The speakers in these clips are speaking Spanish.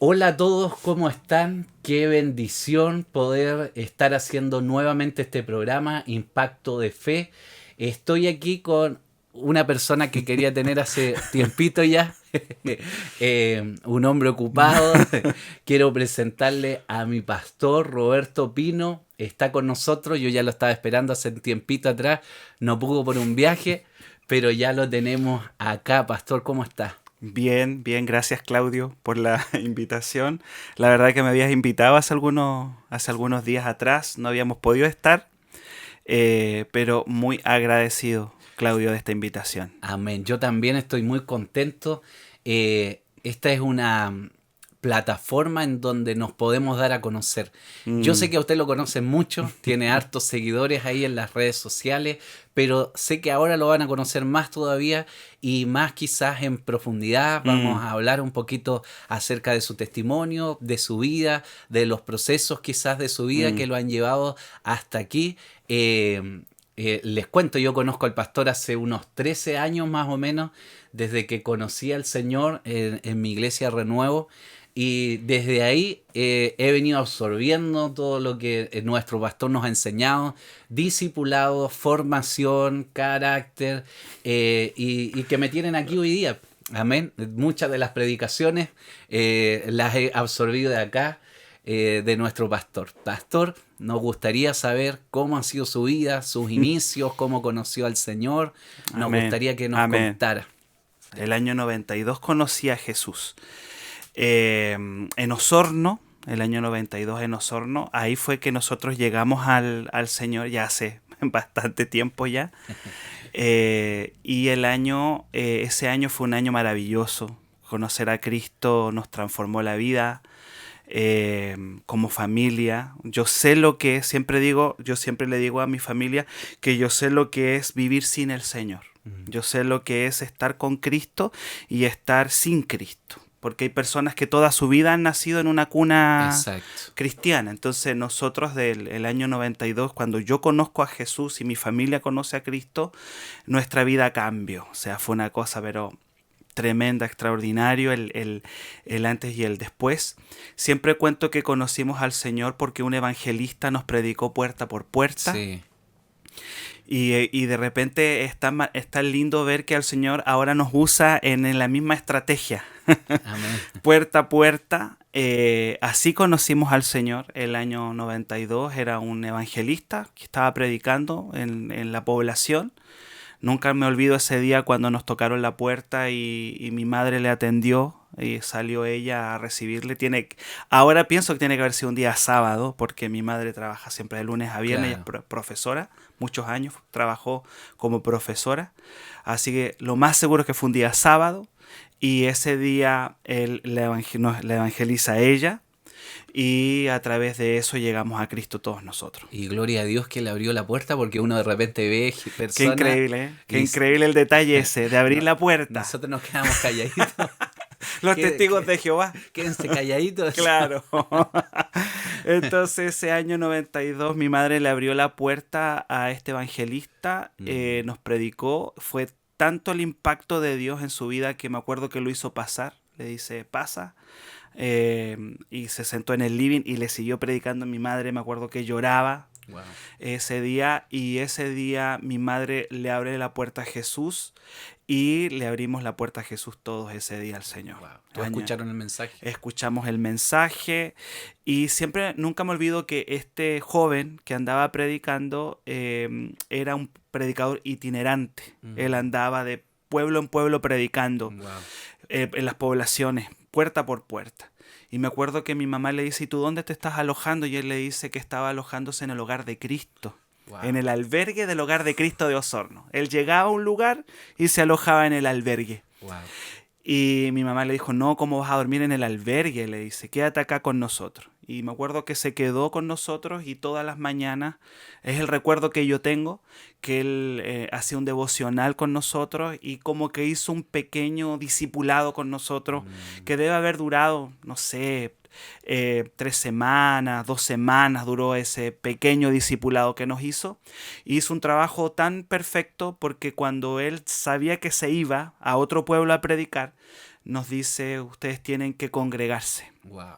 Hola a todos, ¿cómo están? Qué bendición poder estar haciendo nuevamente este programa, Impacto de Fe. Estoy aquí con una persona que quería tener hace tiempito ya, un hombre ocupado. Quiero presentarle a mi pastor Roberto Pino. Está con nosotros, yo ya lo estaba esperando hace un tiempito atrás, no pudo por un viaje, pero ya lo tenemos acá. Pastor, ¿cómo está? Bien, bien, gracias Claudio por la invitación. La verdad que me habías invitado hace algunos días atrás, no habíamos podido estar, pero muy agradecido Claudio de esta invitación. Amén. Yo también estoy muy contento. Esta es una plataforma en donde nos podemos dar a conocer. Yo sé Mm, que a usted lo conocen mucho, tiene hartos seguidores ahí en las redes sociales, pero sé que ahora lo van a conocer más todavía y más quizás en profundidad. Vamos mm, a hablar un poquito acerca de su testimonio, de su vida, de los procesos quizás de su vida mm. que lo han llevado hasta aquí. Les cuento, yo conozco al pastor hace unos 13 años más o menos, desde que conocí al Señor en mi iglesia Renuevo, y desde ahí he venido absorbiendo todo lo que nuestro pastor nos ha enseñado, discipulado, formación, carácter, y que me tienen aquí hoy día. Amén. Muchas de las predicaciones las he absorbido de acá, de nuestro pastor. Pastor, nos gustaría saber cómo ha sido su vida, sus inicios, cómo conoció al Señor. Nos Amén, gustaría que nos amén. contara. El año 92 conocí a Jesús. Eh, en Osorno, el año 92 en Osorno, ahí fue que nosotros llegamos al Señor ya hace bastante tiempo ya. Ese año fue un año maravilloso. Conocer a Cristo nos transformó la vida como familia. Yo sé lo que es, yo siempre le digo a mi familia que yo sé lo que es vivir sin el Señor. Mm. Yo sé lo que es estar con Cristo y estar sin Cristo. Porque hay personas que toda su vida han nacido en una cuna Exacto. cristiana. Entonces nosotros del el año 92, cuando yo conozco a Jesús y mi familia conoce a Cristo, nuestra vida cambió. O sea, fue una cosa, pero tremenda, extraordinario, el antes y el después. Siempre cuento que conocimos al Señor porque un evangelista nos predicó puerta por puerta. Sí. Y de repente es tan lindo ver que el Señor ahora nos usa en la misma estrategia, Amén. puerta a puerta. Así conocimos al Señor el año 92. Era un evangelista que estaba predicando en la población. Nunca me olvido ese día cuando nos tocaron la puerta y mi madre le atendió y salió ella a recibirle. Ahora pienso que tiene que haber sido un día sábado porque mi madre trabaja siempre de lunes a viernes, ella es Claro. profesora, muchos años trabajó como profesora. Así que lo más seguro es que fue un día sábado y ese día él le evangeliza a ella y a través de eso llegamos a Cristo todos nosotros. Y gloria a Dios que le abrió la puerta porque uno de repente ve Qué personas increíble, ¿eh? Qué y increíble el detalle ese de abrir no- la puerta. nosotros nos quedamos calladitos. Los testigos de Jehová. Quédense calladitos. Claro. Entonces ese año 92 mi madre le abrió la puerta a este evangelista, Mm. nos predicó, fue tanto el impacto de Dios en su vida que me acuerdo que lo hizo pasar, le dice pasa, y se sentó en el living y le siguió predicando a mi madre, me acuerdo que lloraba Wow. ese día y ese día mi madre le abre la puerta a Jesús y le abrimos la puerta a Jesús todos ese día al Señor. Wow. ¿Todos escucharon el mensaje? Escuchamos el mensaje y siempre, nunca me olvido que este joven que andaba predicando era un predicador itinerante. Él Mm. andaba de pueblo en pueblo predicando Wow. en las poblaciones, puerta por puerta. Y me acuerdo que mi mamá le dice, ¿y tú dónde te estás alojando? Y él le dice que estaba alojándose en el hogar de Cristo, en Wow. el albergue del hogar de Cristo de Osorno. Él llegaba a un lugar y se alojaba en el albergue. Wow. Y mi mamá le dijo, no, ¿cómo vas a dormir en el albergue? Le dice, quédate acá con nosotros. Y me acuerdo que se quedó con nosotros y todas las mañanas, es el recuerdo que yo tengo, que él hacía un devocional con nosotros y como que hizo un pequeño discipulado con nosotros Mm. que debe haber durado, no sé, 3 semanas, 2 semanas duró ese pequeño discipulado que nos hizo. Hizo un trabajo tan perfecto porque cuando él sabía que se iba a otro pueblo a predicar, nos dice, ustedes tienen que congregarse. Wow.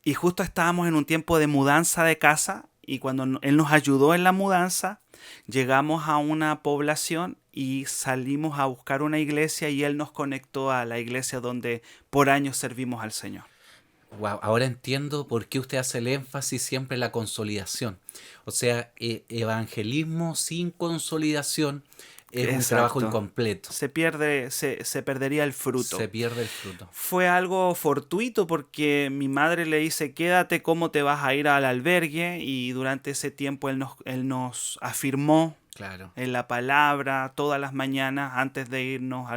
Y justo estábamos en un tiempo de mudanza de casa y cuando él nos ayudó en la mudanza, llegamos a una población y salimos a buscar una iglesia y él nos conectó a la iglesia donde por años servimos al Señor. Wow, ahora entiendo por qué usted hace el énfasis siempre en la consolidación. O sea, evangelismo sin consolidación es un trabajo Exacto. incompleto. Se perdería el fruto. Se pierde el fruto. Fue algo fortuito porque mi madre le dice, quédate, ¿cómo te vas a ir al albergue? Y durante ese tiempo él nos afirmó Claro. en la palabra todas las mañanas antes de irnos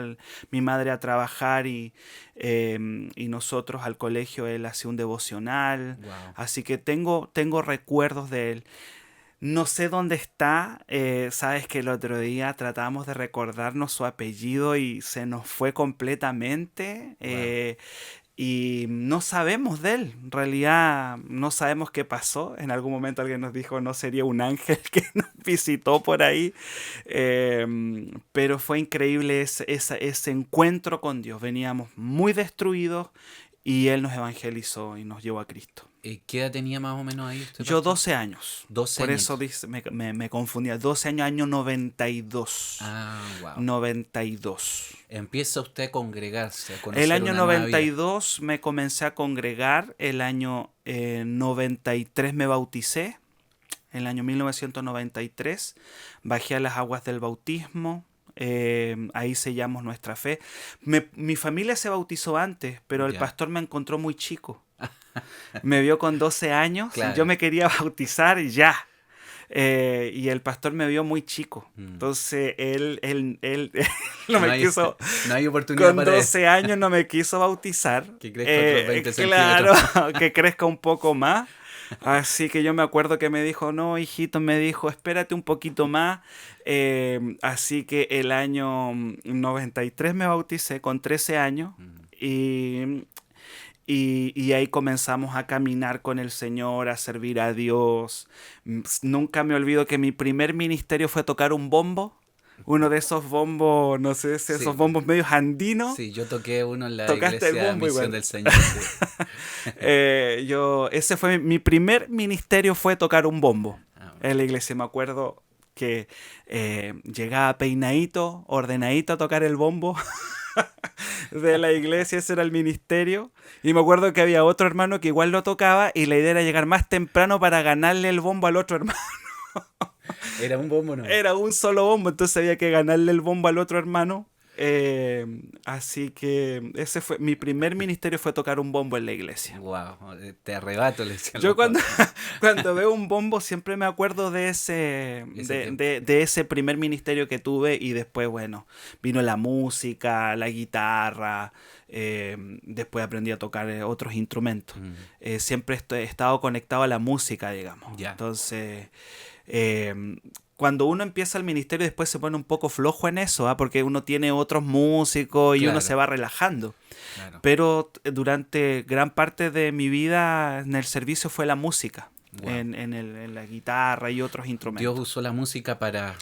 mi madre a trabajar y nosotros al colegio. Él hacía un devocional. Wow. Así que tengo recuerdos de él. No sé dónde está. Sabes que el otro día tratamos de recordarnos su apellido y se nos fue completamente. Wow. Y no sabemos de él. En realidad no sabemos qué pasó. En algún momento alguien nos dijo, no sería un ángel que nos visitó por ahí. Pero fue increíble ese encuentro con Dios. Veníamos muy destruidos y Él nos evangelizó y nos llevó a Cristo. ¿Qué edad tenía más o menos ahí usted, Yo pastor? 12 años. 12 Por añitos. eso me confundía. 12 años, año 92. Ah, wow. 92. Empieza usted a congregarse, a conocer El año una nueva vida. 92 me comencé a congregar. El año 93 me bauticé. El año 1993 bajé a las aguas del bautismo. Ahí sellamos nuestra fe. Mi familia se bautizó antes, pero el Ya. pastor me encontró muy chico. Me vio con 12 años y yo Claro. me quería bautizar y ya. Y el pastor me vio muy chico. Mm. Entonces él no me hay, quiso. no hay oportunidad Con para 12 años no me quiso bautizar. que crezca otros 20 Claro, centímetros. que crezca un poco más. Así que yo me acuerdo que me dijo, no, hijito, me dijo, espérate un poquito más. Así que el año 93 me bauticé con 13 años y, y ahí comenzamos a caminar con el Señor, a servir a Dios. Nunca me olvido que mi primer ministerio fue tocar un bombo. Uno de esos bombos, no sé, esos Sí. bombos medios andinos. Sí, yo toqué uno en la Tocaste el iglesia bombo Misión igual. del Señor. Sí. Ese fue mi primer ministerio, fue tocar un bombo Ah, en la iglesia. Me acuerdo que llegaba peinadito, ordenadito a tocar el bombo de la iglesia. Ese era el ministerio. Y me acuerdo que había otro hermano que igual lo tocaba y la idea era llegar más temprano para ganarle el bombo al otro hermano. ¿Era un bombo o no? Era un solo bombo, entonces había que ganarle el bombo al otro hermano. Así que ese fue mi primer ministerio, fue tocar un bombo en la iglesia. Wow, te arrebato, le decía. Yo cuando veo un bombo siempre me acuerdo de de ese primer ministerio que tuve y después, bueno, vino la música, la guitarra, después aprendí a tocar otros instrumentos. Siempre he estado conectado a la música, digamos. Ya. Entonces, cuando uno empieza el ministerio después se pone un poco flojo en eso, porque uno tiene otros músicos y Claro. uno se va relajando. Claro. Pero durante gran parte de mi vida en el servicio fue la música, Wow. en la guitarra y otros instrumentos. Dios usó la música para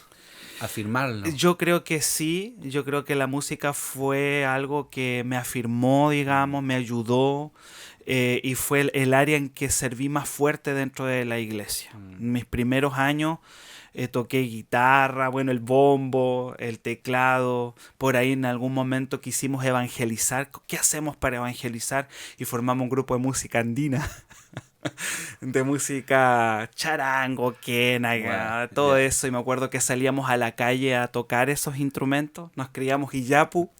afirmarlo. Yo creo que sí, yo creo que la música fue algo que me afirmó, digamos, me ayudó y fue el área en que serví más fuerte dentro de la iglesia. En mis primeros años toqué guitarra, bueno, el bombo, el teclado. Por ahí en algún momento quisimos evangelizar. ¿Qué hacemos para evangelizar? Y formamos un grupo de música andina. De música charango, quena, Wow, todo ya. eso. Y me acuerdo que salíamos a la calle a tocar esos instrumentos. Nos creíamos Iyapu,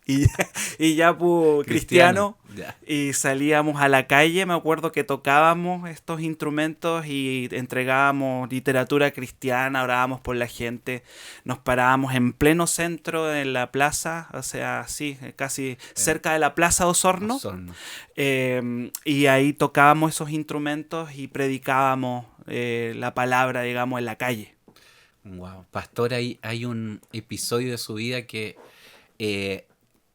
Iyapu cristiano. Ya. Y salíamos a la calle, me acuerdo que tocábamos estos instrumentos y entregábamos literatura cristiana, orábamos por la gente, nos parábamos en pleno centro en la plaza, o sea, sí, casi cerca de la Plaza Osorno, Osorno. y ahí tocábamos esos instrumentos y predicábamos la palabra, digamos, en la calle. Wow. Pastor, hay un episodio de su vida que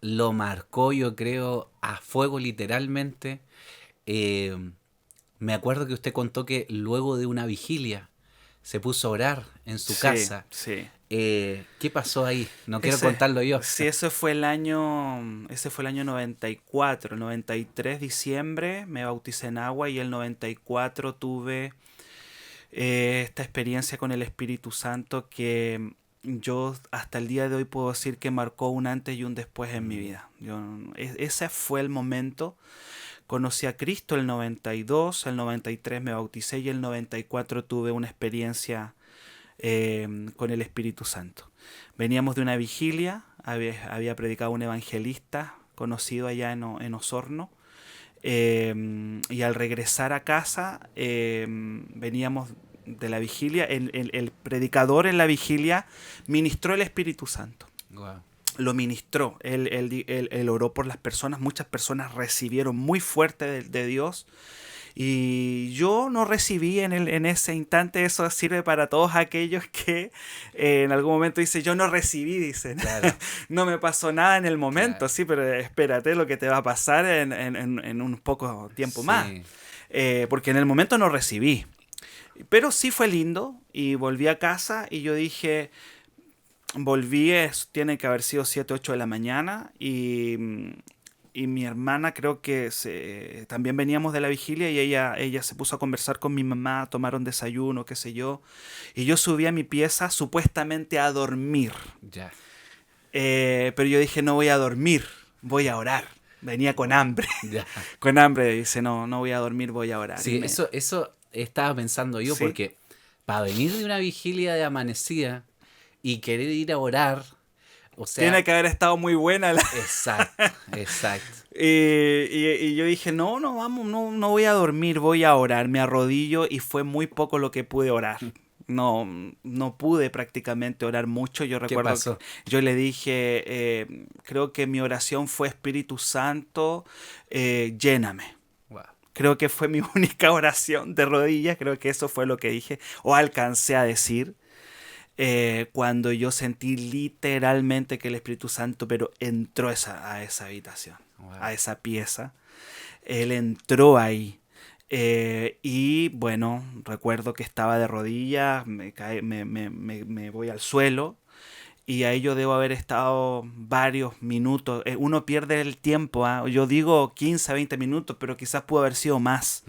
lo marcó, yo creo, a fuego literalmente. Me acuerdo que usted contó que luego de una vigilia se puso a orar en su Sí, casa. sí. ¿Qué pasó ahí? No quiero contarlo yo. Sí, ese fue el año 94, 93 diciembre me bauticé en agua y el 94 tuve esta experiencia con el Espíritu Santo que yo hasta el día de hoy puedo decir que marcó un antes y un después en mi vida. Ese fue el momento. Conocí a Cristo el 92, el 93 me bauticé y el 94 tuve una experiencia con el Espíritu Santo. Veníamos de una vigilia, había predicado un evangelista conocido allá en Osorno, y al regresar a casa veníamos de la vigilia, el predicador en la vigilia ministró el Espíritu Santo. Wow. Lo ministró, él oró por las personas, muchas personas recibieron muy fuerte de Dios. Y yo no recibí en ese instante. Eso sirve para todos aquellos que en algún momento dicen, yo no recibí, dicen. Claro. No me pasó nada en el momento, Claro. sí, pero espérate lo que te va a pasar en un poco tiempo más. Sí. Porque en el momento no recibí. Pero sí fue lindo y volví a casa y yo dije, tiene que haber sido 7, 8 de la mañana y mi hermana creo que también veníamos de la vigilia y ella se puso a conversar con mi mamá, tomaron desayuno, qué sé yo. Y yo subí a mi pieza supuestamente a dormir. Ya. Pero yo dije, no voy a dormir, voy a orar. Venía con hambre. Ya. Con hambre, dice, no voy a dormir, voy a orar. Sí, eso estaba pensando yo, ¿Sí? porque para venir de una vigilia de amanecida y querer ir a orar, o sea... Tiene que haber estado muy buena la... Exacto, exacto. Y yo dije, vamos, no voy a dormir, voy a orar. Me arrodillo y fue muy poco lo que pude orar. No pude prácticamente orar mucho. Yo recuerdo pasó? que yo le dije, creo que mi oración fue Espíritu Santo, lléname. Wow. Creo que fue mi única oración de rodillas, creo que eso fue lo que dije o alcancé a decir. Cuando yo sentí literalmente que el Espíritu Santo pero entró a esa habitación, Wow. a esa pieza. Él entró ahí. Y bueno, recuerdo que estaba de rodillas, me voy al suelo y ahí yo debo haber estado varios minutos. Uno pierde el tiempo, ¿eh? Yo digo 15 a 20 minutos, pero quizás pudo haber sido más.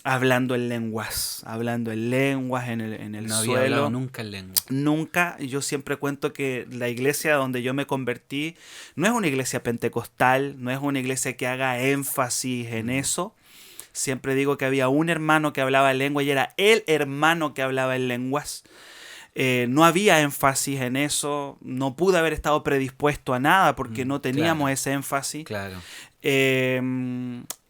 Hablando en lenguas en el No había suelo. hablado nunca en lengua. Nunca. Yo siempre cuento que la iglesia donde yo me convertí no es una iglesia pentecostal, no es una iglesia que haga énfasis en eso. Siempre digo que había un hermano que hablaba en lengua y era el hermano que hablaba en lenguas. No había énfasis en eso, no pude haber estado predispuesto a nada porque no teníamos Claro. ese énfasis. Claro.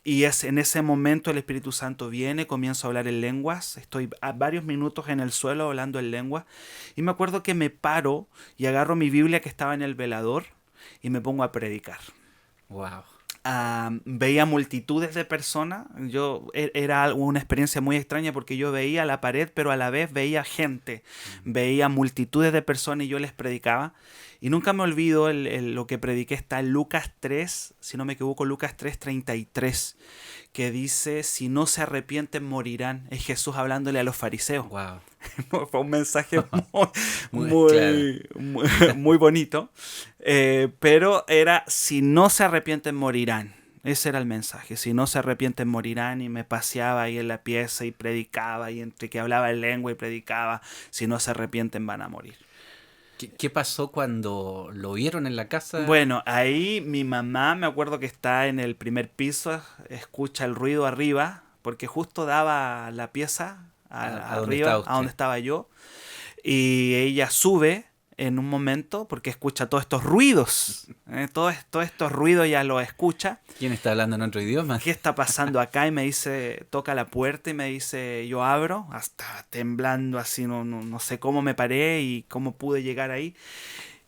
Y en ese momento el Espíritu Santo viene, comienzo a hablar en lenguas, estoy a varios minutos en el suelo hablando en lenguas y me acuerdo que me paro y agarro mi Biblia que estaba en el velador y me pongo a predicar. Wow. Veía multitudes de personas. Era una experiencia muy extraña porque yo veía la pared, pero a la vez veía gente. Veía multitudes de personas y yo les predicaba. Y nunca me olvido lo que prediqué. Está en Lucas 3, si no me equivoco, Lucas 3:33, que dice, si no se arrepienten morirán. Es Jesús hablándole a los fariseos. Wow. Fue un mensaje Muy muy bonito. Pero era, si no se arrepienten morirán. Ese era el mensaje. Si no se arrepienten morirán. Y me paseaba ahí en la pieza y predicaba. Y entre que hablaba en lengua y predicaba, si no se arrepienten van a morir. ¿Qué pasó cuando lo vieron en la casa? Bueno, ahí mi mamá, me acuerdo que está en el primer piso, escucha el ruido arriba, porque justo daba la pieza ¿A dónde arriba, estaba usted? a donde estaba yo, y ella sube en un momento porque escucha todos estos ruidos, todos estos ruidos ya los escucha. ¿Quién está hablando en otro idioma? ¿Qué está pasando acá? Y me dice, toca la puerta y me dice, yo abro, hasta temblando así, no sé cómo me paré y cómo pude llegar ahí.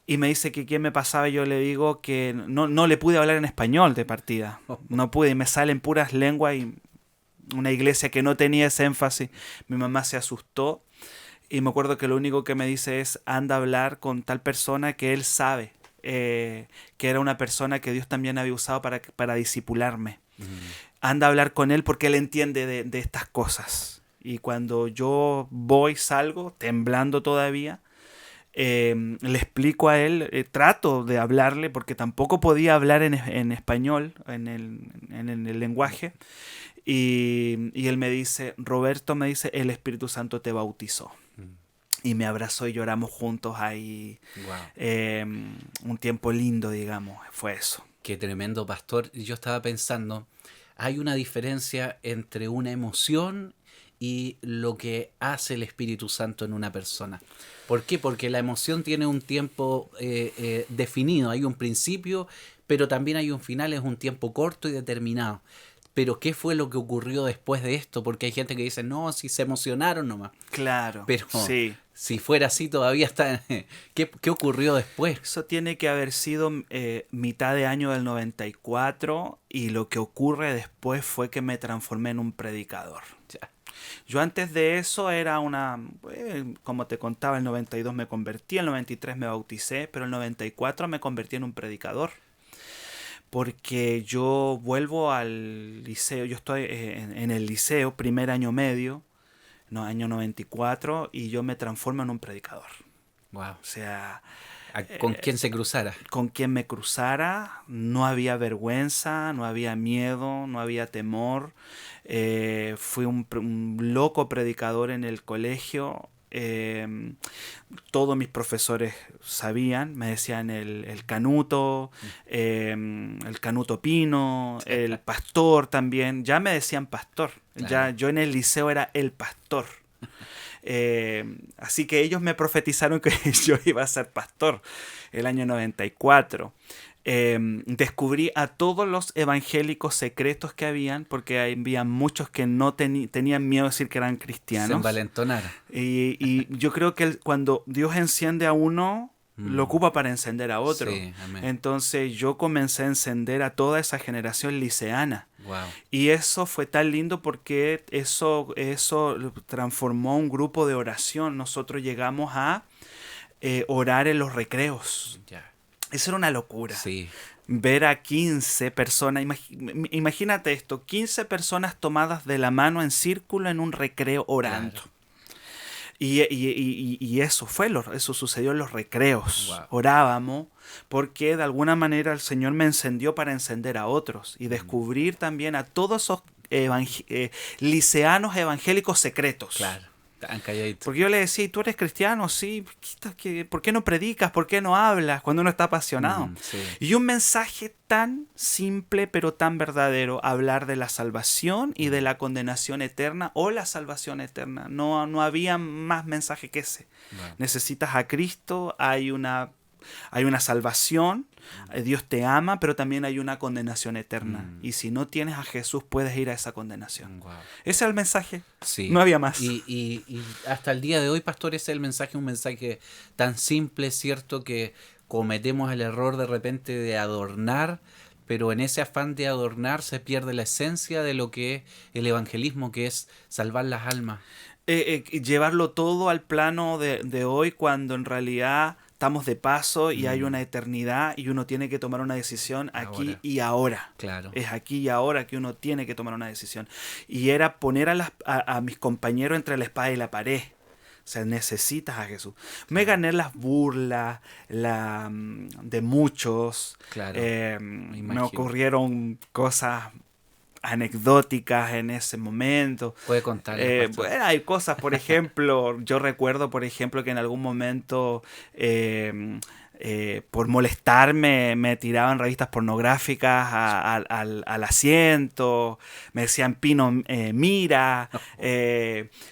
Y me dice que quién me pasaba y yo le digo que no le pude hablar en español de partida. No pude y me salen puras lenguas y una iglesia que no tenía ese énfasis. Mi mamá se asustó y me acuerdo que lo único que me dice es anda a hablar con tal persona que él sabe que era una persona que Dios también había usado para discipularme. Anda a hablar con él porque él entiende de estas cosas. Y cuando yo salgo, temblando todavía, le explico a él, trato de hablarle, porque tampoco podía hablar en español, en el lenguaje. Y él me dice, Roberto, me dice, el Espíritu Santo te bautizó. Y me abrazó y lloramos juntos ahí. Wow. Un tiempo lindo, digamos, fue eso. Qué tremendo, pastor. Yo estaba pensando, hay una diferencia entre una emoción y lo que hace el Espíritu Santo en una persona. ¿Por qué? Porque la emoción tiene un tiempo definido, hay un principio, pero también hay un final, es un tiempo corto y determinado. Pero ¿qué fue lo que ocurrió después de esto? Porque hay gente que dice, no, si se emocionaron nomás. Claro, Pero sí. si fuera así todavía está... ¿Qué ocurrió después? Eso tiene que haber sido mitad de año del 94 y lo que ocurre después fue que me transformé en un predicador. Ya. Yo antes de eso era como te contaba, el 92 me convertí, el 93 me bauticé, pero el 94 me convertí en un predicador. Porque yo vuelvo al liceo, yo estoy en el liceo, primer año medio, no, año 94, y yo me transformo en un predicador. Wow. O sea, ¿Con quién se cruzara? con quien me cruzara, no había vergüenza, no había miedo, no había temor. Fui un loco predicador en el colegio. Todos mis profesores sabían, me decían el Canuto, el Canuto Pino, el pastor también. Ya me decían pastor. Claro. Ya yo en el liceo era el pastor. Así que ellos me profetizaron que yo iba a ser pastor el año 94. Descubrí a todos los evangélicos secretos que habían, porque había muchos que no tenían miedo de decir que eran cristianos. Se envalentonaron. Y yo creo que cuando Dios enciende a uno, lo ocupa para encender a otro. Sí, amén. Entonces yo comencé a encender a toda esa generación liceana. Wow. Y eso fue tan lindo porque eso transformó un grupo de oración. Nosotros llegamos a orar en los recreos. Ya. Eso era una locura. Sí. Ver a 15 personas, imagínate esto, 15 personas tomadas de la mano en círculo en un recreo orando. Claro. Y eso eso sucedió en los recreos. Wow. Orábamos porque de alguna manera el Señor me encendió para encender a otros y descubrir también a todos esos liceanos evangélicos secretos. Claro. Tan calladitos. Porque yo le decía, ¿tú eres cristiano? Sí. ¿Por qué no predicas? ¿Por qué no hablas? Cuando uno está apasionado. Sí. Y un mensaje tan simple pero tan verdadero, hablar de la salvación y de la condenación eterna o la salvación eterna. No había más mensaje que ese. Wow. Necesitas a Cristo, hay una salvación, Dios te ama, pero también hay una condenación eterna. Y si no tienes a Jesús, puedes ir a esa condenación. Wow. Ese es el mensaje. Sí. No había más. Y hasta el día de hoy, pastor, ese es el mensaje, un mensaje tan simple, cierto, que cometemos el error de repente de adornar, pero en ese afán de adornar se pierde la esencia de lo que es el evangelismo, que es salvar las almas. Llevarlo todo al plano de hoy, cuando en realidad estamos de paso y hay una eternidad y uno tiene que tomar una decisión aquí Ahora. y ahora. Claro. Es aquí y ahora que uno tiene que tomar una decisión. Y era poner a mis compañeros entre la espada y la pared. O sea, necesitas a Jesús. Me gané las burlas de muchos. Claro. Me ocurrieron cosas anecdóticas en ese momento. Puede contar. Bueno, hay cosas, por ejemplo, yo recuerdo, por ejemplo, que en algún momento por molestarme me tiraban revistas pornográficas al asiento, me decían Pino, mira,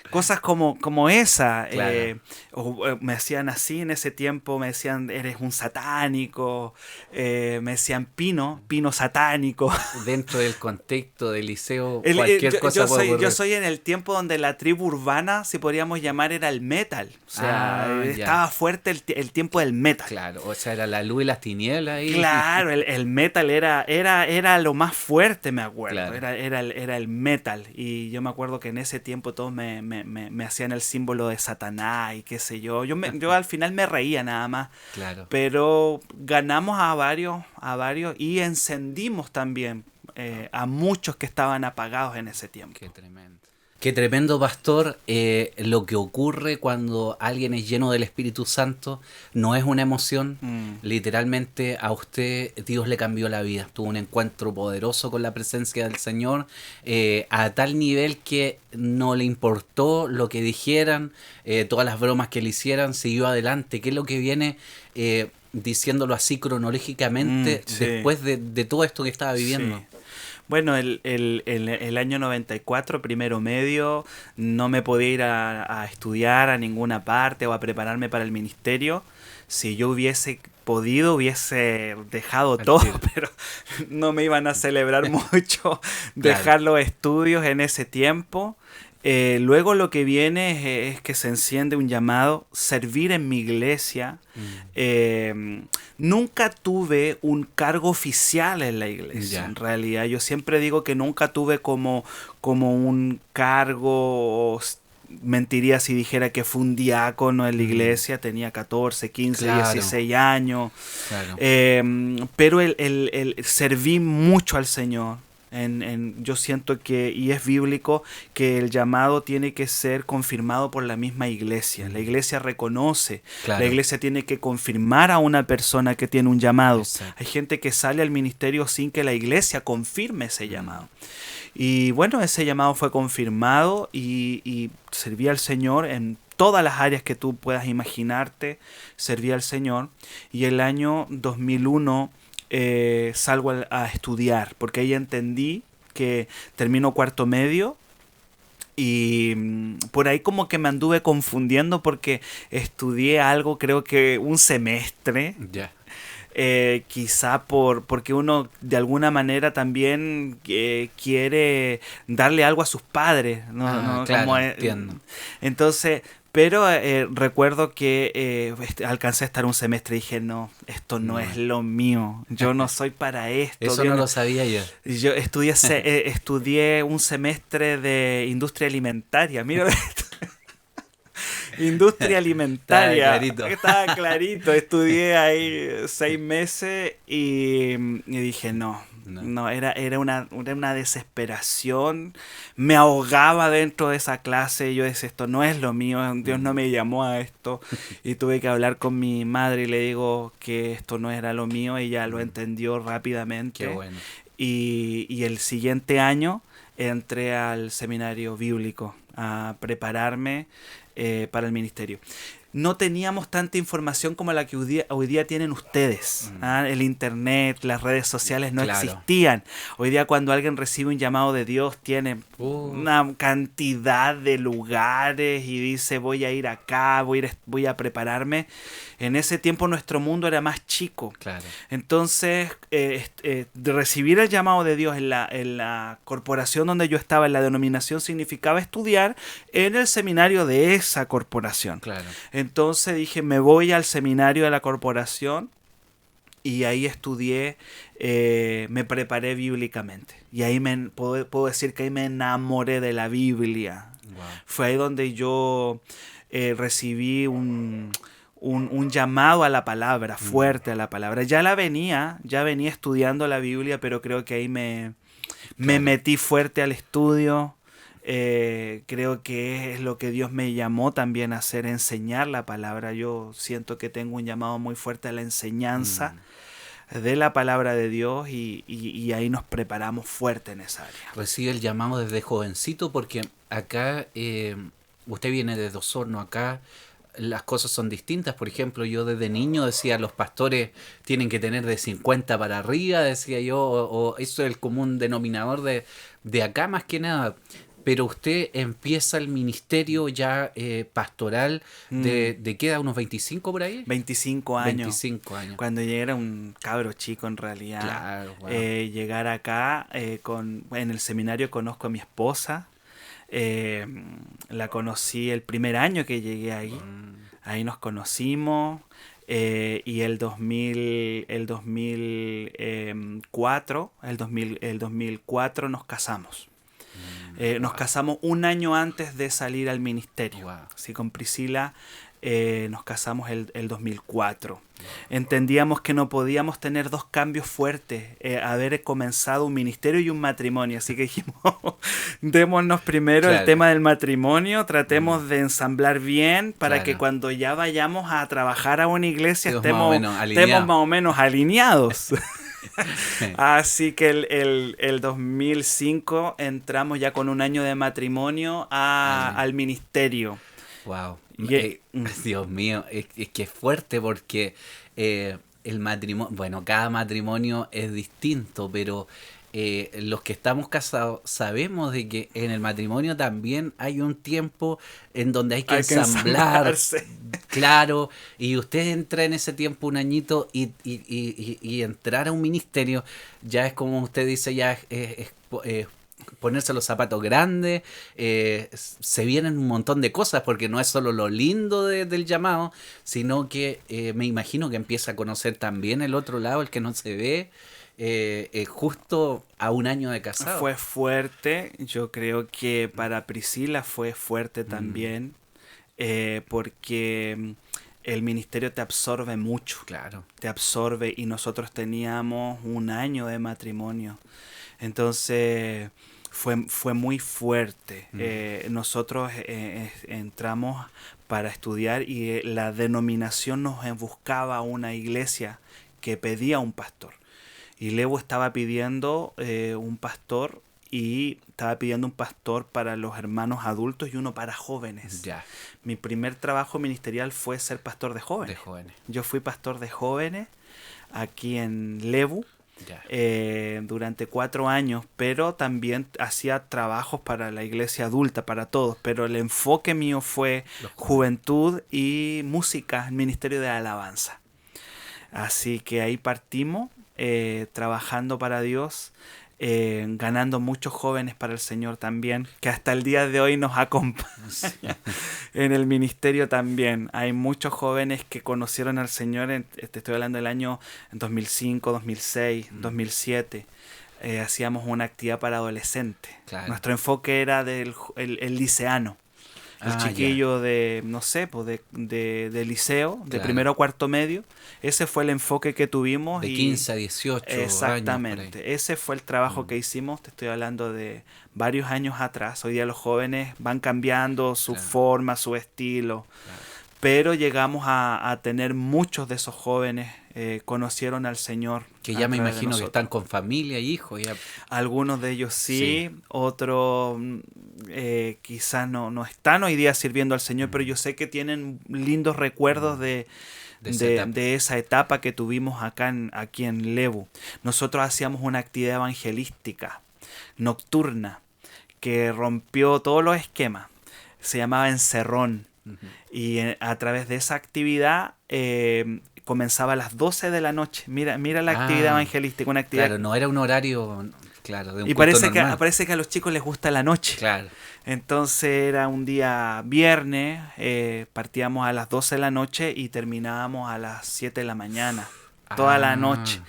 cosas como esa. Claro. O me hacían así en ese tiempo, me decían eres un satánico, me decían Pino satánico. Dentro del contexto del liceo, cualquier cosa puede ocurrir. Yo soy en el tiempo donde la tribu urbana, si podríamos llamar, era el metal. O sea, estaba fuerte el tiempo del metal. Claro, o sea, era la luz y las tinieblas ahí. Claro, el metal era lo más fuerte, me acuerdo. Claro. Era el metal. Y yo me acuerdo que en ese tiempo todos me hacían el símbolo de Satanás y qué sé yo. Yo al final me reía nada más. Claro. Pero ganamos a varios y encendimos también a muchos que estaban apagados en ese tiempo. Qué tremendo. Qué tremendo, pastor. Lo que ocurre cuando alguien es lleno del Espíritu Santo no es una emoción. Literalmente a usted Dios le cambió la vida. Tuvo un encuentro poderoso con la presencia del Señor, a tal nivel que no le importó lo que dijeran, todas las bromas que le hicieran, siguió adelante. ¿Qué es lo que viene diciéndolo así cronológicamente Sí, después de todo esto que estaba viviendo? sí. Bueno, el año 94, primero medio, no me podía ir a estudiar a ninguna parte o a prepararme para el ministerio. Si yo hubiese podido, hubiese dejado Al todo, tiro. pero no me iban a celebrar mucho Claro. dejar los estudios en ese tiempo. Luego lo que viene es que se enciende un llamado, servir en mi iglesia. Eh, Nunca tuve un cargo oficial en la iglesia, Ya. en realidad. Yo siempre digo que nunca tuve como un cargo, mentiría si dijera que fue un diácono en la iglesia, tenía 14, 15, Claro, 16 años. claro. Pero el serví mucho al Señor. Yo siento que, y es bíblico, que el llamado tiene que ser confirmado por la misma iglesia. La iglesia reconoce, la Claro. iglesia tiene que confirmar a una persona que tiene un llamado. Exacto. Hay gente que sale al ministerio sin que la iglesia confirme ese llamado. Y bueno, ese llamado fue confirmado y serví al Señor en todas las áreas que tú puedas imaginarte, serví al Señor. Y el año 2001 salgo a estudiar, porque ahí entendí que termino cuarto medio y por ahí como que me anduve confundiendo porque estudié algo, creo que un semestre, Ya. quizá porque uno de alguna manera también quiere darle algo a sus padres, ¿no? ¿No? Claro, Como, entiendo. entonces, pero recuerdo que alcancé a estar un semestre y dije, no, esto no No. es lo mío, yo no soy para esto. Eso Dios no no- lo sabía yo. Yo estudié un semestre de industria alimentaria, mira esto. Industria Estaba alimentaria. clarito. Estaba clarito. Estudié ahí 6 meses y dije, no. No. No, era una desesperación. Me ahogaba dentro de esa clase. Yo decía, esto no es lo mío. Dios no me llamó a esto. Y tuve que hablar con mi madre y le digo que esto no era lo mío. Ella lo entendió rápidamente. Qué bueno. Y el siguiente año entré al seminario bíblico a prepararme para el ministerio. No teníamos tanta información como la que hoy día tienen ustedes. El internet, las redes sociales no Claro. existían. Hoy día cuando alguien recibe un llamado de Dios tiene una cantidad de lugares y dice voy a ir acá, voy a prepararme. En ese tiempo nuestro mundo era más chico. Claro. Entonces, de recibir el llamado de Dios en la corporación donde yo estaba, en la denominación, significaba estudiar en el seminario de esa corporación. Claro. Entonces dije, me voy al seminario de la corporación y ahí estudié, me preparé bíblicamente. Y ahí puedo decir que ahí me enamoré de la Biblia. Wow. Fue ahí donde yo recibí un llamado a la palabra, fuerte a la palabra. Ya venía estudiando la Biblia, pero creo que ahí me metí fuerte al estudio. Creo que es lo que Dios me llamó también a hacer, enseñar la palabra. Yo siento que tengo un llamado muy fuerte a la enseñanza de la palabra de Dios y ahí nos preparamos fuerte en esa área. Recibe el llamado desde jovencito porque acá, usted viene de Osorno, acá las cosas son distintas. Por ejemplo, yo desde niño decía, los pastores tienen que tener de 50 para arriba, decía yo, o eso es el común denominador de acá más que nada. Pero usted empieza el ministerio ya pastoral de ¿qué edad? ¿Unos 25 por ahí? 25 años. 25 años. Cuando yo era un cabro chico en realidad. Claro, wow. Llegar acá, en el seminario conozco a mi esposa. La conocí el primer año que llegué ahí. Ahí nos conocimos. Y el 2004 nos casamos. Nos casamos un año antes de salir al ministerio. Wow. Así con Priscila Nos casamos el 2004. Entendíamos que no podíamos tener dos cambios fuertes, haber comenzado un ministerio y un matrimonio, así que dijimos, démonos primero el tema del matrimonio, tratemos de ensamblar bien para que cuando ya vayamos a trabajar a una iglesia estemos más o menos alineados. Así que el 2005 entramos ya con un año de matrimonio al ministerio. Wow. Dios mío, es que es fuerte porque el matrimonio, bueno, cada matrimonio es distinto, pero los que estamos casados sabemos de que en el matrimonio también hay un tiempo en donde hay que ensamblar, claro, y usted entra en ese tiempo un añito y entrar a un ministerio ya es como usted dice, ya es ponerse los zapatos grandes, se vienen un montón de cosas porque no es solo lo lindo del llamado, sino que me imagino que empieza a conocer también el otro lado, el que no se ve, justo a un año de casado. Fue fuerte, yo creo que para Priscila fue fuerte también, porque el ministerio te absorbe mucho, claro, te absorbe, y nosotros teníamos un año de matrimonio, entonces fue muy fuerte. Nosotros entramos para estudiar y la denominación nos buscaba una iglesia que pedía un pastor. Y Levo estaba pidiendo un pastor, y estaba pidiendo un pastor para los hermanos adultos y uno para jóvenes. Ya. Mi primer trabajo ministerial fue ser pastor de jóvenes. Yo fui pastor de jóvenes aquí en Lebu. Durante 4 años, pero también hacía trabajos para la iglesia adulta, para todos, pero el enfoque mío fue juventud y música, el ministerio de alabanza. Así que ahí partimos, trabajando para Dios, ganando muchos jóvenes para el Señor también, que hasta el día de hoy nos acompañan en el ministerio también. Hay muchos jóvenes que conocieron al Señor, te estoy hablando del año 2005, 2006, 2007. Hacíamos una actividad para adolescentes. Claro. Nuestro enfoque era el liceano. El chiquillo de, no sé, pues de liceo, de primero a cuarto medio. Ese fue el enfoque que tuvimos. De 15 a 18 exactamente. años. Ese fue el trabajo que hicimos. Te estoy hablando de varios años atrás. Hoy día los jóvenes van cambiando su forma, su estilo. Pero llegamos a tener muchos de esos jóvenes, conocieron al Señor. Que ya me imagino que están con familia y hijos. Ya. Algunos de ellos sí. Otros quizás no están hoy día sirviendo al Señor, pero yo sé que tienen lindos recuerdos de esa etapa que tuvimos aquí en Lebu. Nosotros hacíamos una actividad evangelística nocturna que rompió todos los esquemas. Se llamaba Encerrón. Y a través de esa actividad comenzaba a las 12 de la noche. Mira la actividad evangelística, una actividad. Claro, no era un horario, claro, de un y parece que a los chicos les gusta la noche. Claro. Entonces era un día viernes, partíamos a las 12 de la noche y terminábamos a las 7 de la mañana, toda la noche.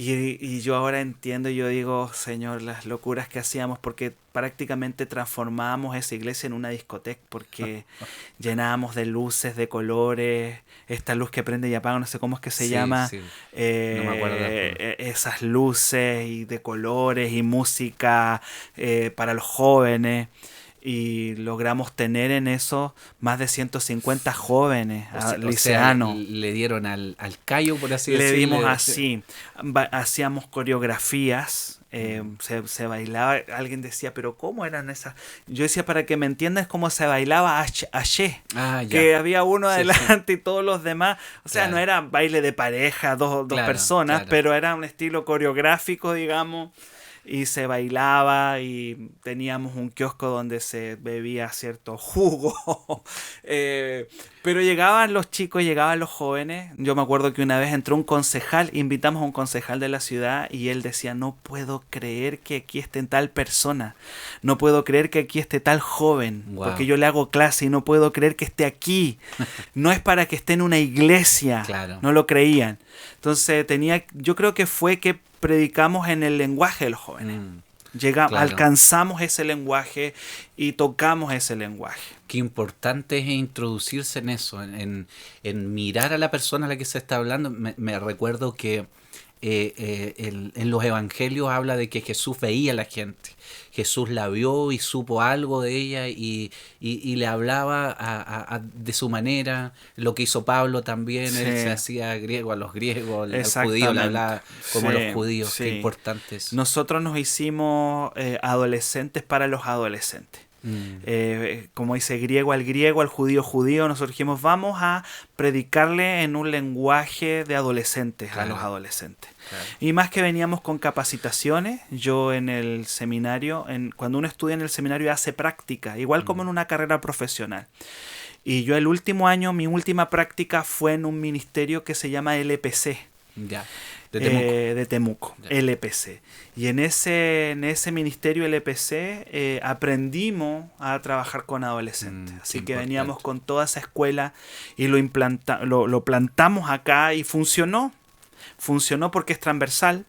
Y yo ahora entiendo, yo digo, Señor, las locuras que hacíamos, porque prácticamente transformábamos esa iglesia en una discoteca, porque llenábamos de luces, de colores, esta luz que prende y apaga, no sé cómo es que se llama, no me acuerdo esas luces y de colores y música para los jóvenes. Y logramos tener en eso más de 150 jóvenes liceanos. Le dieron al callo, por así decirlo. Le dimos así. Hacíamos coreografías. Se bailaba. Alguien decía, pero ¿cómo eran esas? Yo decía, para que me entiendas, cómo se bailaba Aché. Que había uno adelante y todos los demás. O sea, no era baile de pareja, dos personas, pero era un estilo coreográfico, digamos. Y se bailaba y teníamos un kiosco donde se bebía cierto jugo. Pero llegaban los chicos, llegaban los jóvenes. Yo me acuerdo que una vez entró un concejal, invitamos a un concejal de la ciudad y él decía, no puedo creer que aquí esté tal persona. No puedo creer que aquí esté tal joven. Wow. Porque yo le hago clase y no puedo creer que esté aquí. No es para que esté en una iglesia. Claro. No lo creían. Entonces yo creo que fue que predicamos en el lenguaje de los jóvenes. Llegamos, Claro. alcanzamos ese lenguaje y tocamos ese lenguaje. Qué importante es introducirse en eso, en mirar a la persona a la que se está hablando. Me recuerdo que en los evangelios habla de que Jesús veía a la gente. Jesús la vio y supo algo de ella y le hablaba de su manera. Lo que hizo Pablo también, él Sí. se hacía griego a los griegos, al judío le Exactamente. hablaba como a Sí, los judíos. sí. Qué importante es. Nosotros nos hicimos adolescentes para los adolescentes. Como dice, griego, al judío, judío. Nosotros dijimos, vamos a predicarle en un lenguaje de adolescentes a Claro. los adolescentes. Claro. Y más que veníamos con capacitaciones, yo en el seminario, cuando uno estudia en el seminario hace práctica, igual como en una carrera profesional. Y yo el último año, mi última práctica fue en un ministerio que se llama LPC. Ya. De Temuco. De Temuco, Ya. LPC. Y en ese ministerio LPC aprendimos a trabajar con adolescentes. Así qué que veníamos importante. con toda esa escuela y lo plantamos acá y funcionó. Funcionó porque es transversal.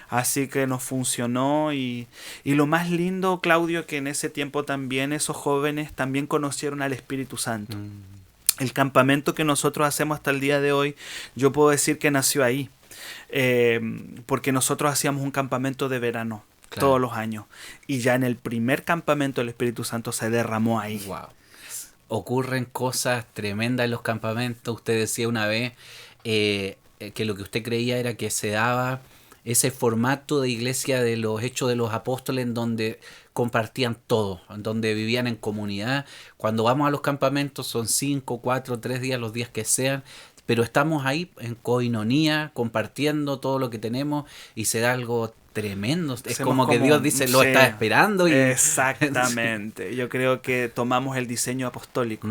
Así que nos funcionó y lo más lindo, Claudio, que en ese tiempo también esos jóvenes también conocieron al Espíritu Santo. El campamento que nosotros hacemos hasta el día de hoy, yo puedo decir que nació ahí. Porque nosotros hacíamos un campamento de verano Claro. todos los años. Y ya en el primer campamento el Espíritu Santo se derramó ahí. Wow. Ocurren cosas tremendas en los campamentos. Usted decía una vez que lo que usted creía era que se daba ese formato de iglesia de los Hechos de los Apóstoles en donde compartían todo, en donde vivían en comunidad. Cuando vamos a los campamentos son 5, 4, 3 días, los días que sean, pero estamos ahí en coinonía, compartiendo todo lo que tenemos y se da algo tremendo. Es como que Dios dice, lo sí, está esperando. Y exactamente. Yo creo que tomamos el diseño apostólico.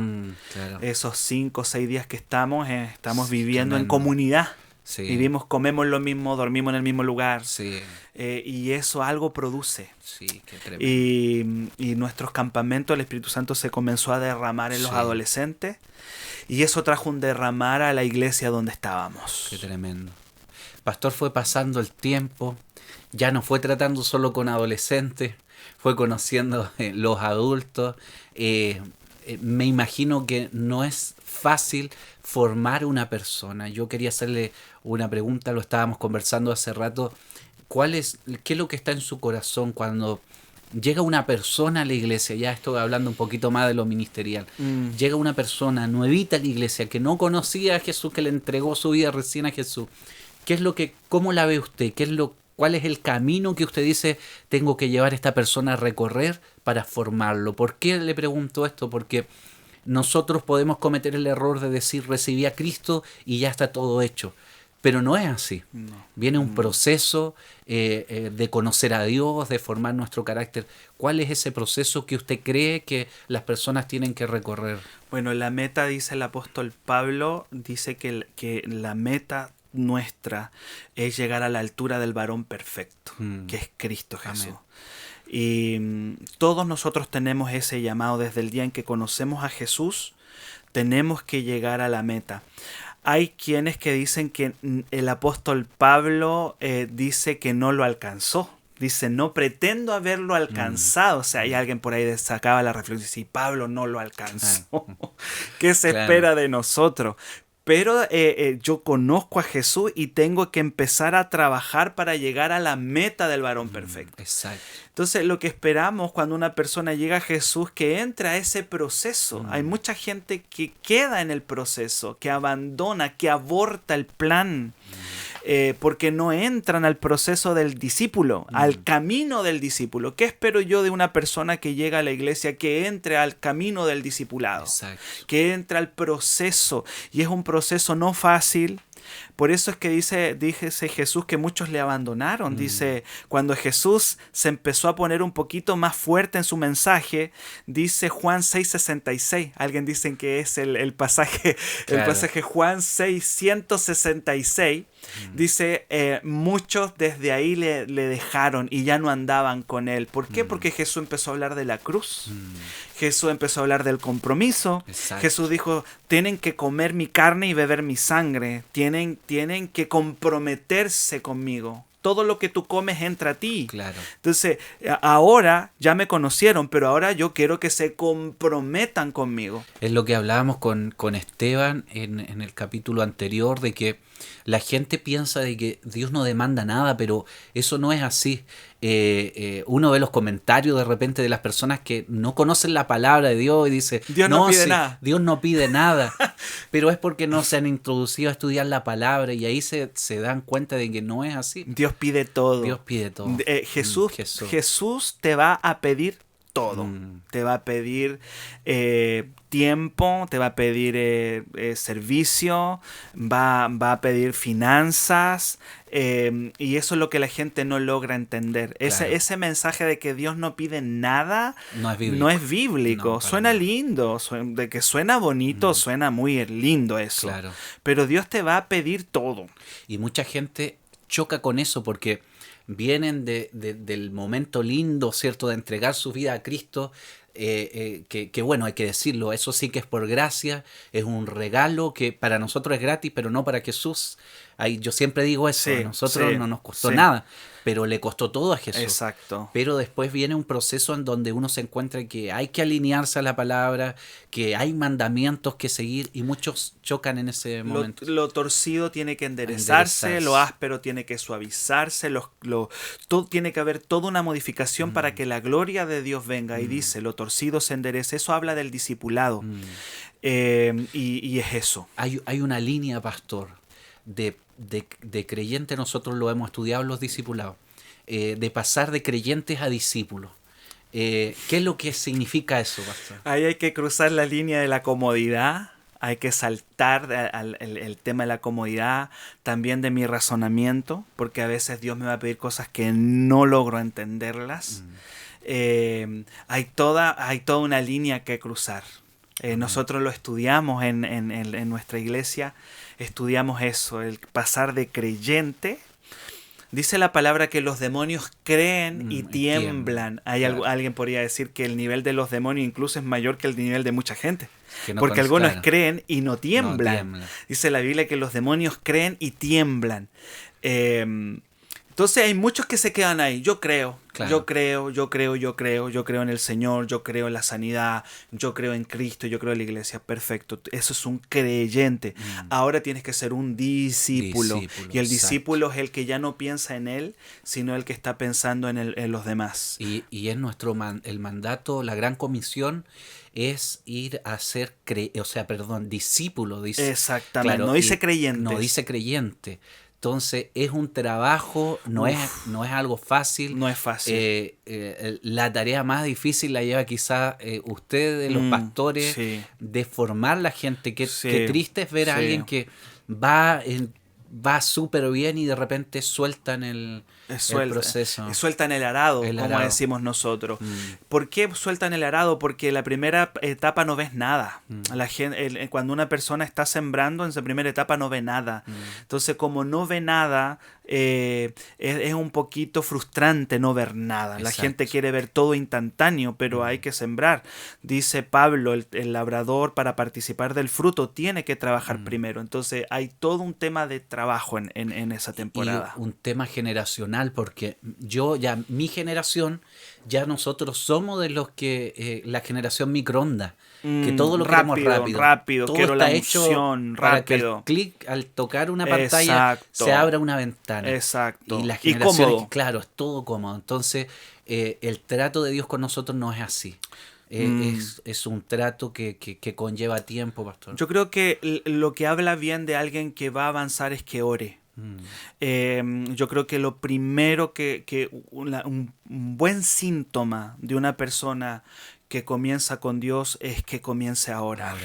Claro. Esos 5 o 6 días que estamos viviendo en Tremendo. comunidad. Sí. Vivimos, comemos lo mismo, dormimos en el mismo lugar. Sí, Y eso algo produce. sí, qué tremendo. Y nuestros campamentos, el Espíritu Santo se comenzó a derramar en los Sí. adolescentes. Y eso trajo un derramar a la iglesia donde estábamos. Qué tremendo. Pastor, fue pasando el tiempo, ya no fue tratando solo con adolescentes, fue conociendo los adultos. Me imagino que no es fácil formar una persona. Yo quería hacerle una pregunta, lo estábamos conversando hace rato. ¿Qué es lo que está en su corazón cuando llega una persona a la iglesia? Ya estoy hablando un poquito más de lo ministerial. Llega una persona nuevita a la iglesia que no conocía a Jesús, que le entregó su vida recién a Jesús. ¿Cómo la ve usted? ¿Cuál es el camino que usted dice tengo que llevar a esta persona a recorrer para formarlo? ¿Por qué le pregunto esto? Porque nosotros podemos cometer el error de decir recibí a Cristo y ya está todo hecho. Pero no es así. No. Viene un proceso de conocer a Dios, de formar nuestro carácter. ¿Cuál es ese proceso que usted cree que las personas tienen que recorrer? Bueno, la meta, dice el apóstol Pablo, dice que la meta nuestra es llegar a la altura del varón perfecto, que es Cristo Jesús. Amén. Y todos nosotros tenemos ese llamado desde el día en que conocemos a Jesús, tenemos que llegar a la meta. Hay quienes que dicen que el apóstol Pablo dice que no lo alcanzó. Dice, no pretendo haberlo alcanzado. O sea, hay alguien por ahí que sacaba la reflexión y dice, Pablo no lo alcanzó. ¿Qué se espera de nosotros? Pero yo conozco a Jesús y tengo que empezar a trabajar para llegar a la meta del varón perfecto. Exacto. Entonces, lo que esperamos cuando una persona llega a Jesús, que entre a ese proceso. Hay mucha gente que queda en el proceso, que abandona, que aborta el plan. Porque no entran al proceso del discípulo, al camino del discípulo. ¿Qué espero yo de una persona que llega a la iglesia? Que entre al camino del discipulado, Exacto. que entre al proceso. Y es un proceso no fácil. Por eso es que dice Jesús que muchos le abandonaron. Dice, cuando Jesús se empezó a poner un poquito más fuerte en su mensaje, dice Juan 6:66. Alguien dice que es el pasaje, Claro. el pasaje Juan 6:166. Dice, muchos desde ahí le dejaron y ya no andaban con él. ¿Por qué? Porque Jesús empezó a hablar de la cruz. Jesús empezó a hablar del compromiso. Exacto. Jesús dijo, tienen que comer mi carne y beber mi sangre. Tienen que comprometerse conmigo. todo lo que tú comes entra a ti. Claro. Entonces, ahora ya me conocieron, pero ahora yo quiero que se comprometan conmigo. Es lo que hablábamos con Esteban en el capítulo anterior, de que la gente piensa de que Dios no demanda nada, pero eso no es así. Uno ve los comentarios de repente de las personas que no conocen la palabra de Dios y dice, Dios no pide nada. Dios no pide nada, pero es porque no se han introducido a estudiar la palabra y ahí se dan cuenta de que no es así. Dios pide todo. Dios pide todo. Jesús te va a pedir todo. Te va a pedir tiempo, te va a pedir servicio, va a pedir finanzas, y eso es lo que la gente no logra entender. Claro. Ese mensaje de que Dios no pide nada no es bíblico. No, suena nada. Lindo, de que suena bonito, suena muy lindo eso. Claro. Pero Dios te va a pedir todo. Y mucha gente choca con eso porque vienen del momento lindo, ¿cierto?, de entregar su vida a Cristo, que bueno, hay que decirlo, eso sí que es por gracia, es un regalo que para nosotros es gratis, pero no para Jesús. Ahí yo siempre digo eso, Sí, a nosotros sí, no nos costó sí. nada, pero le costó todo a Jesús. Exacto. Pero después viene un proceso en donde uno se encuentra que hay que alinearse a la palabra, que hay mandamientos que seguir y muchos chocan en ese momento. Lo torcido tiene que enderezarse, lo áspero tiene que suavizarse, todo, tiene que haber toda una modificación para que la gloria de Dios venga. Y dice, lo torcido se enderece. Eso habla del discipulado. Y es eso. Hay una línea, pastor, de creyente, nosotros lo hemos estudiado los discipulados, de pasar de creyentes a discípulos. ¿Qué es lo que significa eso, pastor? Ahí hay que cruzar la línea de la comodidad, hay que saltar el tema de la comodidad, también de mi razonamiento, porque a veces Dios me va a pedir cosas que no logro entenderlas. Hay toda una línea que cruzar. Nosotros lo estudiamos en nuestra iglesia, estudiamos eso, el pasar de creyente. Dice la palabra que los demonios creen y tiemblan. Claro. Alguien podría decir que el nivel de los demonios incluso es mayor que el nivel de mucha gente. Porque conoce, algunos claro, creen y no tiemblan. Dice la Biblia que los demonios creen y tiemblan. Entonces hay muchos que se quedan ahí. Yo creo en el Señor, yo creo en la sanidad, yo creo en Cristo, yo creo en la iglesia. Perfecto, eso es un creyente. Ahora tienes que ser un discípulo. Y el discípulo es el que ya no piensa en él, sino el que está pensando en los demás. Y es el mandato, la gran comisión es ir a ser discípulo. Dice. Exactamente, claro, no dice creyente. No dice creyente. Entonces es un trabajo, no es algo fácil. No es fácil. La tarea más difícil la lleva quizás ustedes, los pastores, de formar la gente. Qué triste es ver a alguien que va súper bien y de repente sueltan el proceso. Sueltan el arado, como decimos nosotros. ¿Por qué sueltan el arado? Porque la primera etapa no ves nada. La gente, cuando una persona está sembrando, en esa primera etapa no ve nada. Entonces, como no ve nada, es un poquito frustrante no ver nada. Exacto. La gente quiere ver todo instantáneo, pero hay que sembrar. Dice Pablo, el labrador, para participar del fruto tiene que trabajar primero. Entonces, hay todo un tema de trabajo en esa temporada. Y un tema generacional, porque mi generación, ya nosotros somos de los que la generación microondas, que todo lo queremos rápido. Todo quiero está la hecho emoción, para rápido. que al tocar una pantalla se abra una ventana. Exacto. Y la generación, cómodo. Claro, es todo cómodo. Entonces, el trato de Dios con nosotros no es así. Es un trato que conlleva tiempo, pastor. Yo creo que lo que habla bien de alguien que va a avanzar es que ore. Yo creo que lo primero un buen síntoma de una persona que comienza con Dios es que comience a orar.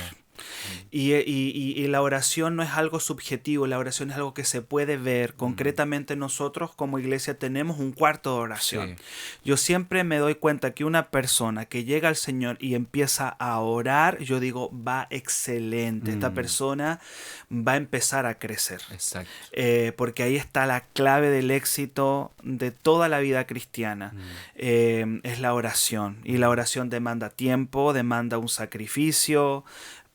Y la oración no es algo subjetivo, la oración es algo que se puede ver. Concretamente nosotros como iglesia tenemos un cuarto de oración. Sí. Yo siempre me doy cuenta que una persona que llega al Señor y empieza a orar, yo digo, va excelente. Esta persona va a empezar a crecer. Exacto. Porque ahí está la clave del éxito de toda la vida cristiana. Es la oración. Y la oración demanda tiempo, demanda un sacrificio.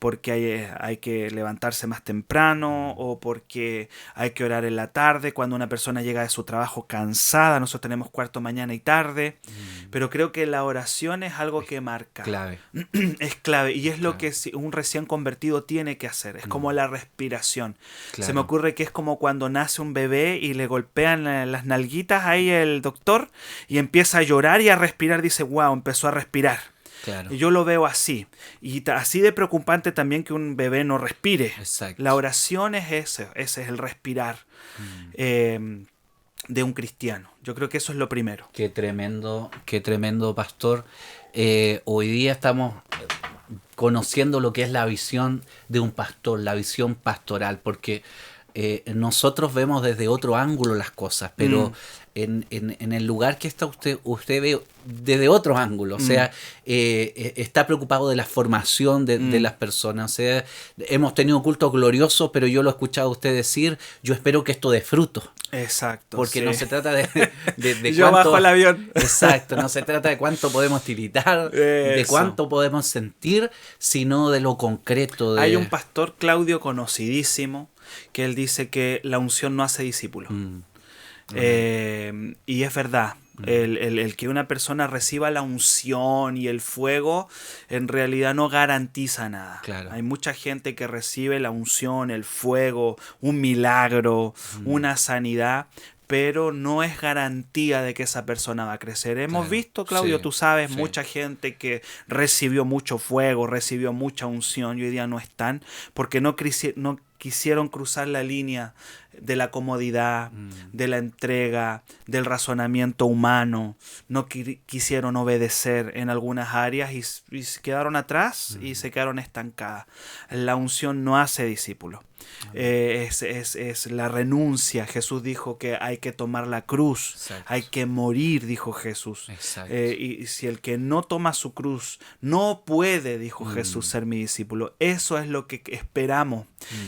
porque hay que levantarse más temprano o porque hay que orar en la tarde cuando una persona llega de su trabajo cansada. Nosotros tenemos cuarto mañana y tarde, pero creo que la oración es algo que marca. Clave. Es clave y es lo Clave. que un recién convertido tiene que hacer. Es como la respiración. Claro. Se me ocurre que es como cuando nace un bebé y le golpean las nalguitas ahí el doctor y empieza a llorar y a respirar. Dice, wow, empezó a respirar. Claro. Y yo lo veo así. Y así de preocupante también que un bebé no respire. Exacto. La oración es ese es el respirar de un cristiano. Yo creo que eso es lo primero. Qué tremendo, pastor. Hoy día estamos conociendo lo que es la visión de un pastor, la visión pastoral, porque nosotros vemos desde otro ángulo las cosas, pero en el lugar que está usted ve desde otro ángulo, o sea, está preocupado de la formación de las personas, o sea, hemos tenido cultos gloriosos, pero yo lo he escuchado a usted decir, yo espero que esto dé fruto. Exacto. Porque sí. no se trata de yo cuánto, bajo el avión. Exacto, no se trata de cuánto podemos tiritar, de cuánto podemos sentir, sino de lo concreto. Hay un pastor, Claudio, conocidísimo, que él dice que la unción no hace discípulo. Y es verdad. El que una persona reciba la unción y el fuego en realidad no garantiza nada. Claro. Hay mucha gente que recibe la unción, el fuego, un milagro, una sanidad, pero no es garantía de que esa persona va a crecer. Hemos visto, Claudio, tú sabes, mucha gente que recibió mucho fuego, recibió mucha unción y hoy día no están porque no quisieron cruzar la línea de la comodidad, de la entrega, del razonamiento humano. No quisieron obedecer en algunas áreas y se quedaron atrás y se quedaron estancadas. La unción no hace discípulos. Es la renuncia. Jesús dijo que hay que tomar la cruz. Exacto. Hay que morir, dijo Jesús. Y si el que no toma su cruz no puede, dijo Jesús, ser mi discípulo. Eso es lo que esperamos.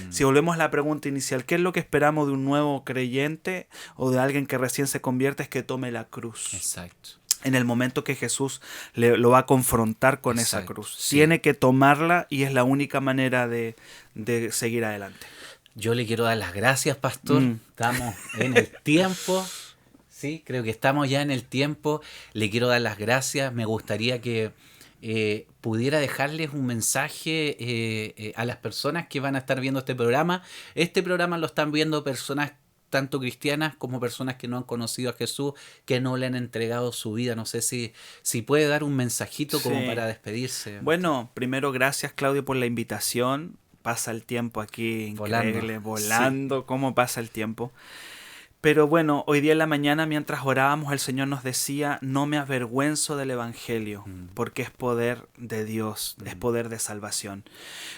Si volvemos a la pregunta inicial, ¿qué es lo que esperamos de un nuevo creyente o de alguien que recién se convierte? Es que tome la cruz. Exacto. En el momento que Jesús lo va a confrontar con esa cruz. Sí. Tiene que tomarla y es la única manera de seguir adelante. Yo le quiero dar las gracias, pastor. Estamos en el tiempo. Sí, creo que estamos ya en el tiempo. Le quiero dar las gracias. Me gustaría que pudiera dejarles un mensaje a las personas que van a estar viendo este programa. Este programa lo están viendo personas tanto cristianas como personas que no han conocido a Jesús, que no le han entregado su vida. No sé si puede dar un mensajito como para despedirse. Bueno, primero gracias, Claudio, por la invitación. Pasa el tiempo aquí increíble, volando. Sí. ¿Cómo pasa el tiempo? Pero bueno, hoy día en la mañana mientras orábamos el Señor nos decía, no me avergüenzo del Evangelio, porque es poder de Dios, es poder de salvación.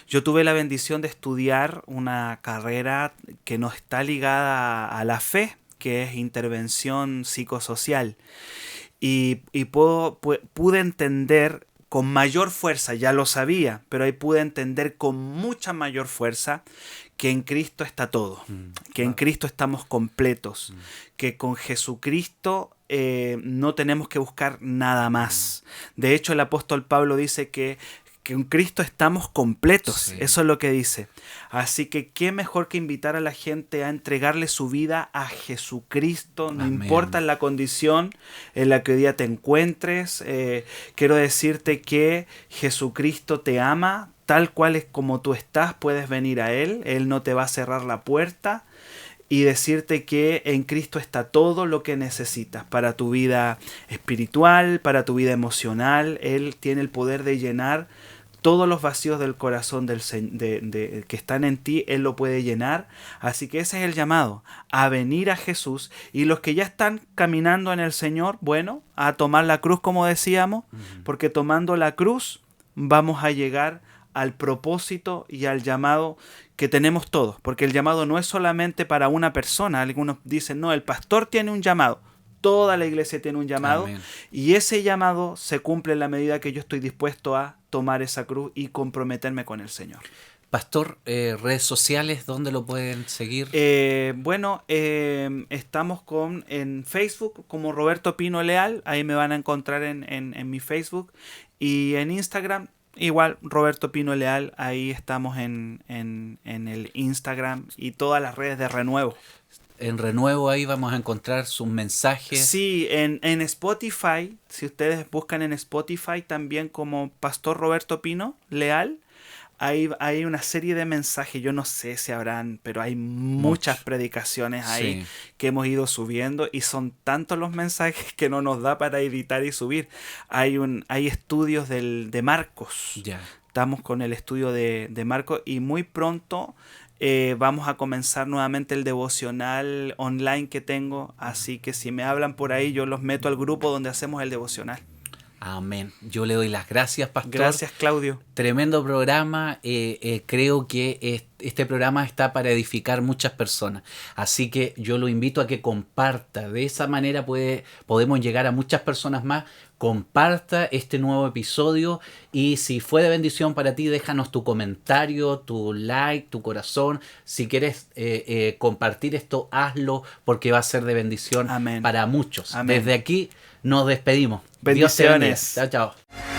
Yo tuve la bendición de estudiar una carrera que no está ligada a la fe, que es intervención psicosocial. Y pude entender con mayor fuerza, ya lo sabía, pero ahí pude entender con mucha mayor fuerza que en Cristo está todo, que en Cristo estamos completos, que con Jesucristo no tenemos que buscar nada más. De hecho, el apóstol Pablo dice que en Cristo estamos completos, sí. Eso es lo que dice. Así que qué mejor que invitar a la gente a entregarle su vida a Jesucristo, no importa la condición en la que hoy día te encuentres. Quiero decirte que Jesucristo te ama, tal cual es como tú estás, puedes venir a Él, Él no te va a cerrar la puerta. Y decirte que en Cristo está todo lo que necesitas para tu vida espiritual, para tu vida emocional. Él tiene el poder de llenar todos los vacíos del corazón que están en ti, Él lo puede llenar. Así que ese es el llamado, a venir a Jesús. Y los que ya están caminando en el Señor, bueno, a tomar la cruz como decíamos, porque tomando la cruz vamos a llegar al propósito y al llamado que tenemos todos. Porque el llamado no es solamente para una persona. Algunos dicen, no, el pastor tiene un llamado. Toda la iglesia tiene un llamado. Amén. Y ese llamado se cumple en la medida que yo estoy dispuesto a tomar esa cruz y comprometerme con el Señor. Pastor, redes sociales, ¿dónde lo pueden seguir? Estamos en Facebook como Roberto Pino Leal, ahí me van a encontrar en mi Facebook, y en Instagram Igual, Roberto Pino Leal, ahí estamos en el Instagram y todas las redes de Renuevo. En Renuevo ahí vamos a encontrar sus mensajes. Sí, en Spotify, si ustedes buscan en Spotify también como Pastor Roberto Pino Leal, hay una serie de mensajes, yo no sé si habrán, pero hay muchas predicaciones ahí Sí. que hemos ido subiendo y son tantos los mensajes que no nos da para editar y subir. Hay estudios de Marcos. Ya. Estamos con el estudio de Marcos y muy pronto vamos a comenzar nuevamente el devocional online que tengo. Así que si me hablan por ahí, yo los meto al grupo donde hacemos el devocional. Amén. Yo le doy las gracias, pastor. Gracias, Claudio. Tremendo programa. Creo que este programa está para edificar muchas personas. Así que yo lo invito a que comparta. De esa manera podemos llegar a muchas personas más. Comparta este nuevo episodio y si fue de bendición para ti, déjanos tu comentario, tu like, tu corazón. Si quieres compartir esto, hazlo porque va a ser de bendición Amén. para muchos. Amén. Desde aquí nos despedimos. Bendiciones. Dios te bendiga. Chao, chao.